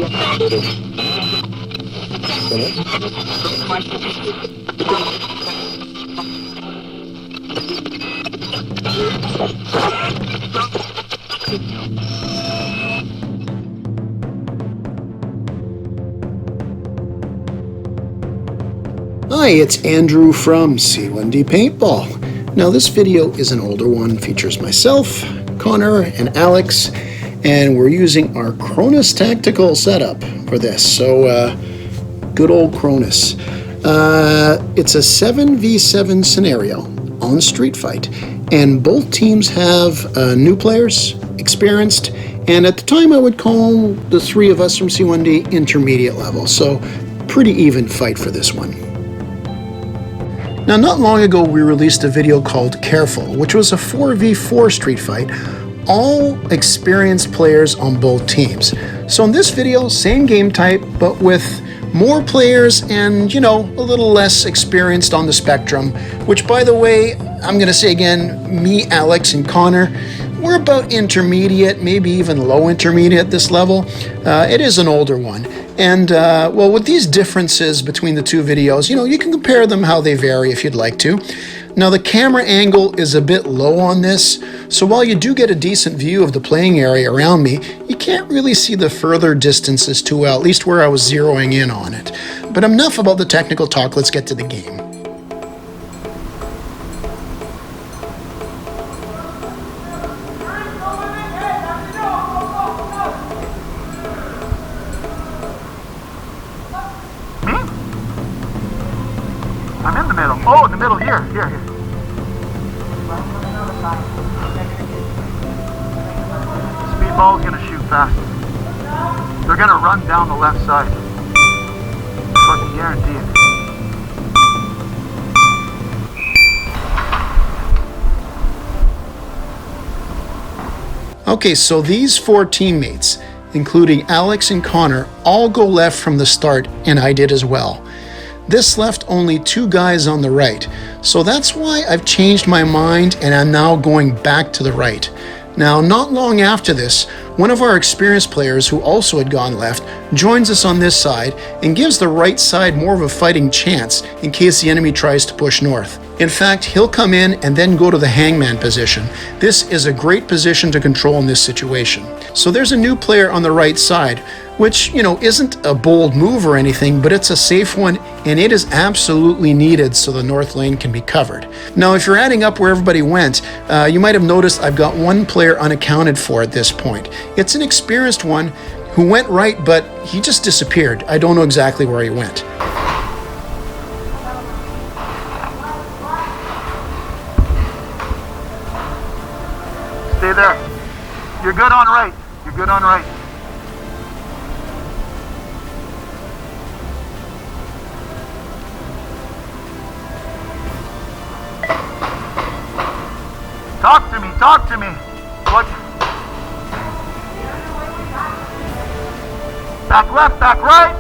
Hi, it's Andrew from LaSalle Paintball. Now this video is an older one, features myself, Connor, and Alex, and we're using our Cronus tactical setup for this. So, good old Cronus. It's a 7v7 scenario on Street Fight, and both teams have new players, experienced, and at the time I would call the three of us from C1D intermediate level, so pretty even fight for this one. Now, not long ago we released a video called Careful, which was a 4v4 street fight, all experienced players on both teams. So in this video, same game type, but with more players and, a little less experienced on the spectrum, which, by the way, I'm going to say again, me, Alex, and Connor, we're about intermediate, maybe even low intermediate at this level. It is an older one. And, well, with these differences between the two videos, you can compare them how they vary if you'd like to. Now, the camera angle is a bit low on this, so while you do get a decent view of the playing area around me, you can't really see the further distances too well, at least where I was zeroing in on it. But enough about the technical talk, let's get to the game. I'm in the middle. Oh, in the middle, here. Speedball's gonna shoot fast. They're gonna run down the left side. Fucking guarantee it. Okay, so these four teammates, including Alex and Connor, all go left from the start, and I did as well. This left only two guys on the right, so that's why I've changed my mind and I'm now going back to the right. Now, not long after this, one of our experienced players who also had gone left joins us on this side and gives the right side more of a fighting chance in case the enemy tries to push north. In fact, he'll come in and then go to the hangman position. This is a great position to control in this situation. So there's a new player on the right side, which, isn't a bold move or anything, but it's a safe one, and it is absolutely needed so the north lane can be covered. Now, if you're adding up where everybody went, you might have noticed I've got one player unaccounted for at this point. It's an experienced one who went right, but he just disappeared. I don't know exactly where he went. Stay there. You're good on right. You're good on right. Talk to me. What? Back left, back right.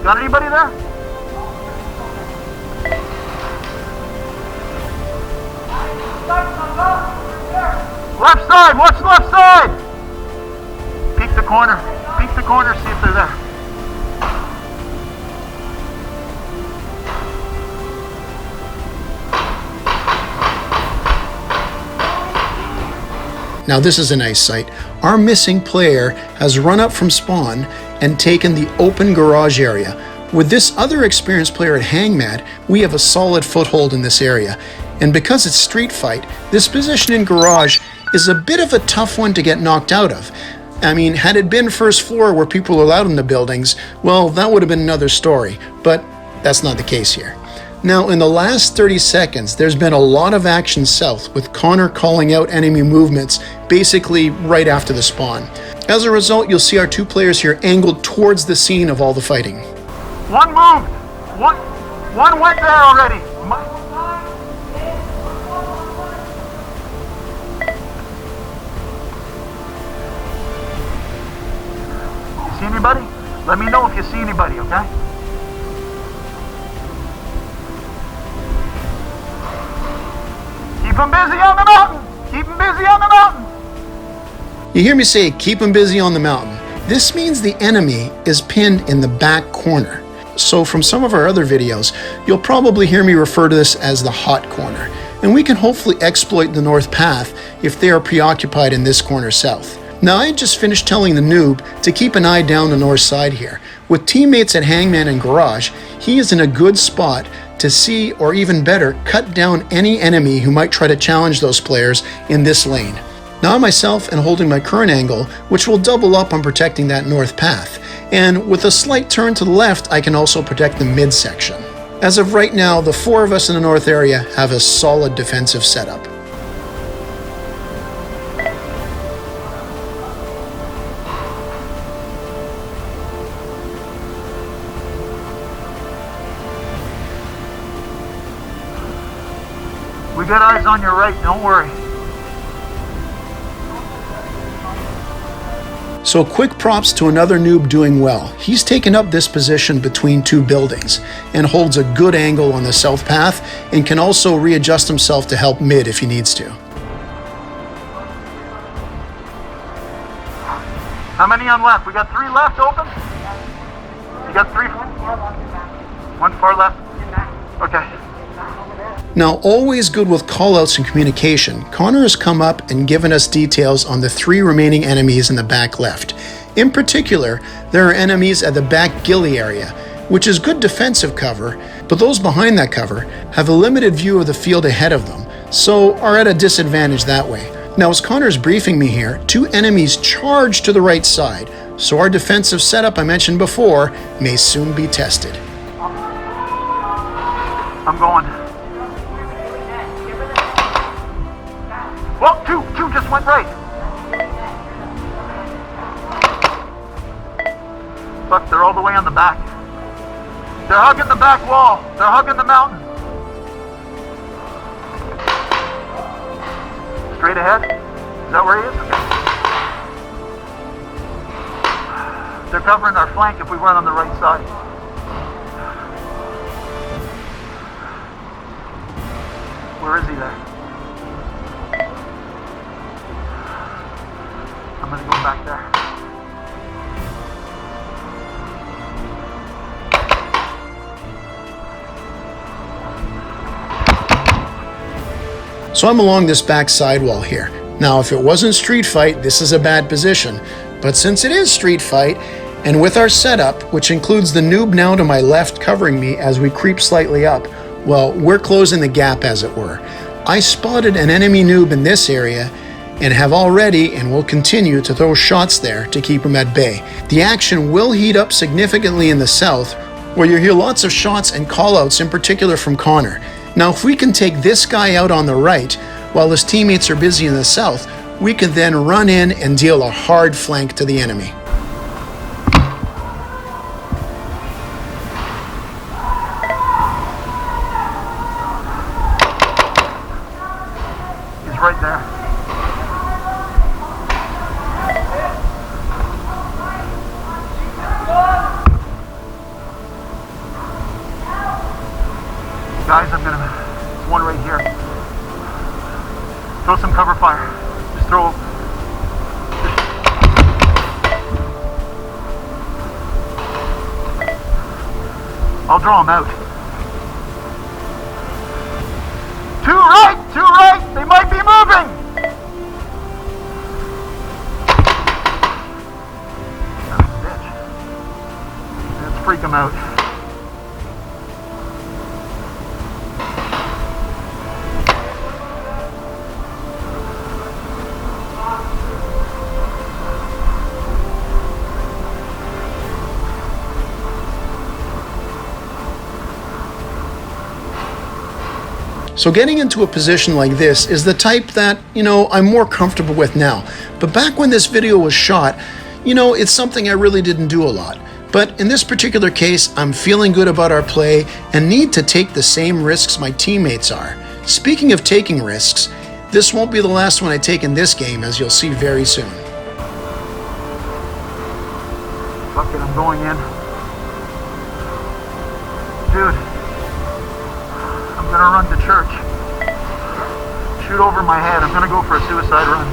Got anybody there? Left side, watch the left side. Peek the corner, see if they're there. Now this is a nice sight. Our missing player has run up from spawn and taken the open garage area. With this other experienced player at Hangman, we have a solid foothold in this area. And because it's street fight, this position in garage is a bit of a tough one to get knocked out of. I mean, had it been first floor where people are allowed in the buildings, well, that would have been another story, but that's not the case here. Now, in the last 30 seconds, there's been a lot of action south, with Connor calling out enemy movements basically right after the spawn. As a result, you'll see our two players here angled towards the scene of all the fighting. One moved. One went there already. You see anybody? Let me know if you see anybody, okay? Keep them busy on the mountain! Keep them busy on the mountain! You hear me say, keep them busy on the mountain. This means the enemy is pinned in the back corner. So from some of our other videos, you'll probably hear me refer to this as the hot corner. And we can hopefully exploit the north path if they are preoccupied in this corner south. Now I just finished telling the noob to keep an eye down the north side here. With teammates at Hangman and Garage, he is in a good spot to see, or even better, cut down any enemy who might try to challenge those players in this lane. Now I myself am holding my current angle, which will double up on protecting that north path. And with a slight turn to the left, I can also protect the midsection. As of right now, the 4 of us in the north area have a solid defensive setup. We got eyes on your right, don't worry. So quick props to another noob doing well. He's taken up this position between 2 buildings and holds a good angle on the south path and can also readjust himself to help mid if he needs to. How many on left? We got 3 left open? You got 3? 1 far left? Okay. Now, always good with callouts and communication, Connor has come up and given us details on the 3 remaining enemies in the back left. In particular, there are enemies at the back ghillie area, which is good defensive cover, but those behind that cover have a limited view of the field ahead of them, so are at a disadvantage that way. Now, as Connor's briefing me here, 2 enemies charge to the right side, so our defensive setup I mentioned before may soon be tested. I'm going. Well, two just went right. Look, they're all the way on the back. They're hugging the back wall. They're hugging the mountain. Straight ahead? Is that where he is? They're covering our flank if we run on the right side. Where is he there? I'm gonna go back there. So I'm along this back sidewall here. Now, if it wasn't street fight, this is a bad position. But since it is street fight, and with our setup, which includes the noob now to my left covering me as we creep slightly up, well, we're closing the gap as it were. I spotted an enemy noob in this area and have already and will continue to throw shots there to keep him at bay. The action will heat up significantly in the south, where you'll hear lots of shots and callouts, in particular from Connor. Now, if we can take this guy out on the right while his teammates are busy in the south, we can then run in and deal a hard flank to the enemy. He's right there. Guys, there's one right here. Throw some cover fire. Just throw. I'll draw him out. Two right, they might be moving. That's a bitch. Let's freak him out. So getting into a position like this is the type that, I'm more comfortable with now. But back when this video was shot, it's something I really didn't do a lot. But in this particular case, I'm feeling good about our play and need to take the same risks my teammates are. Speaking of taking risks, this won't be the last one I take in this game, as you'll see very soon. Fuck it, I'm going in. Dude. I'm gonna run to church. Shoot over my head. I'm gonna go for a suicide run.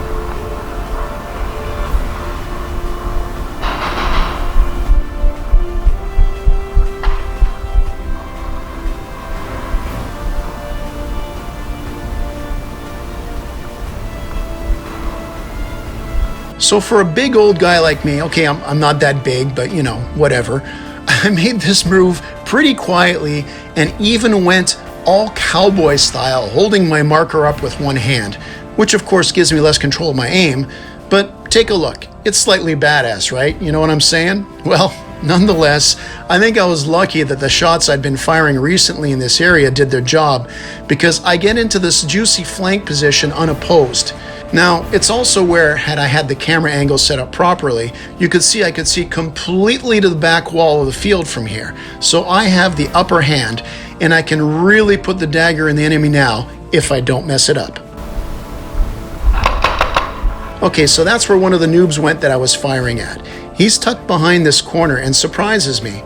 So for a big old guy like me, okay, I'm not that big, but you know, whatever. I made this move pretty quietly and even went all cowboy style, holding my marker up with one hand, which of course gives me less control of my aim, but take a look. It's slightly badass, right? You know what I'm saying? Well, nonetheless, I think I was lucky that the shots I'd been firing recently in this area did their job, because I get into this juicy flank position unopposed. Now, it's also where, had I had the camera angle set up properly, I could see completely to the back wall of the field from here. So I have the upper hand, and I can really put the dagger in the enemy now if I don't mess it up. Okay, so that's where one of the noobs went that I was firing at. He's tucked behind this corner and surprises me.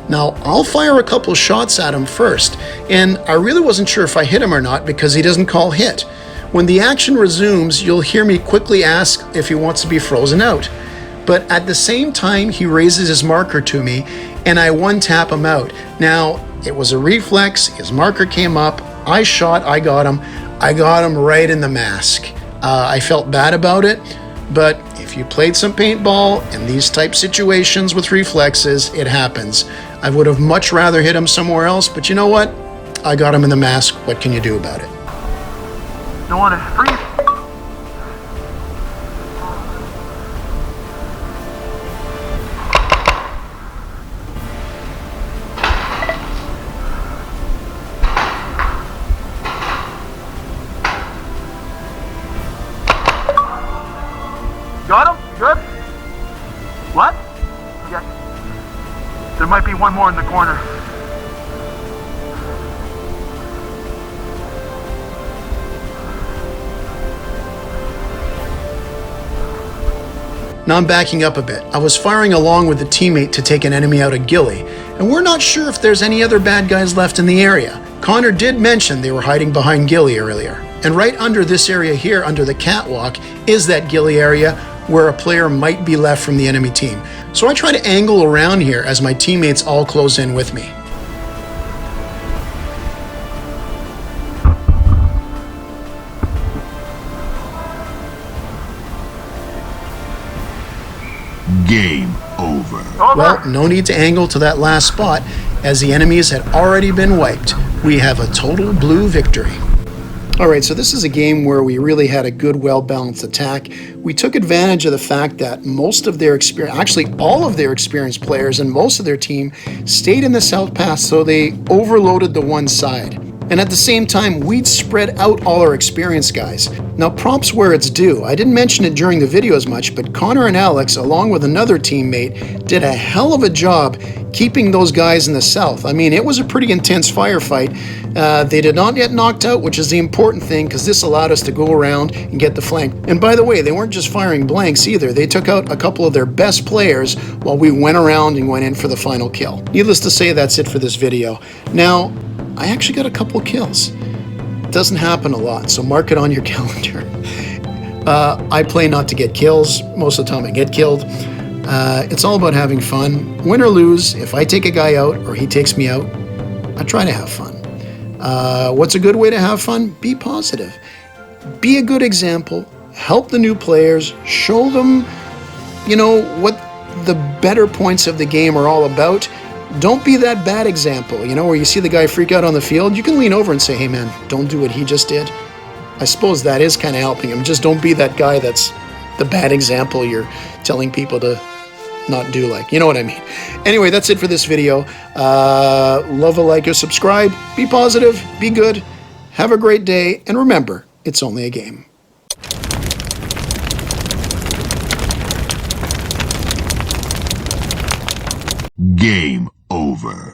Now, I'll fire a couple shots at him first, and I really wasn't sure if I hit him or not because he doesn't call hit. When the action resumes, you'll hear me quickly ask if he wants to be frozen out. But at the same time, he raises his marker to me, and I one-tap him out. Now, it was a reflex, his marker came up, I shot, I got him right in the mask. I felt bad about it, but if you played some paintball in these type situations with reflexes, it happens. I would have much rather hit him somewhere else, but you know what? I got him in the mask. What can you do about it? Don't want to freeze. Got him? Good? What? Okay. There might be one more in the corner. Now I'm backing up a bit. I was firing along with a teammate to take an enemy out of ghillie, and we're not sure if there's any other bad guys left in the area. Connor did mention they were hiding behind ghillie earlier. And right under this area here, under the catwalk, is that ghillie area where a player might be left from the enemy team. So I try to angle around here as my teammates all close in with me. Game over. Well, no need to angle to that last spot, as the enemies had already been wiped. We have a total blue victory. All right, so this is a game where we really had a good, well-balanced attack. We took advantage of the fact that most of their experience, actually all of their experienced players and most of their team stayed in the South Pass, so they overloaded the one side. And at the same time, we'd spread out all our experienced guys. Now, props where it's due. I didn't mention it during the video as much, but Connor and Alex, along with another teammate, did a hell of a job keeping those guys in the south. I mean, it was a pretty intense firefight. They did not get knocked out, which is the important thing, because this allowed us to go around and get the flank. And by the way, they weren't just firing blanks either. They took out a couple of their best players while we went around and went in for the final kill. Needless to say, that's it for this video. Now, I actually got a couple kills. It doesn't happen a lot, so mark it on your calendar. I play not to get kills. Most of the time I get killed. It's all about having fun. Win or lose, if I take a guy out or he takes me out, I try to have fun. What's a good way to have fun? Be positive. Be a good example. Help the new players. Show them, you know, what the better points of the game are all about. Don't be that bad example, you know, where you see the guy freak out on the field. You can lean over and say, hey man, don't do what he just did. I suppose that is kind of helping him. Just don't be that guy that's the bad example you're telling people to not do, like, you know what I mean. Anyway, that's it for this video. Love a like or subscribe. Be positive, be good, have a great day, and remember, it's only a game. Game over.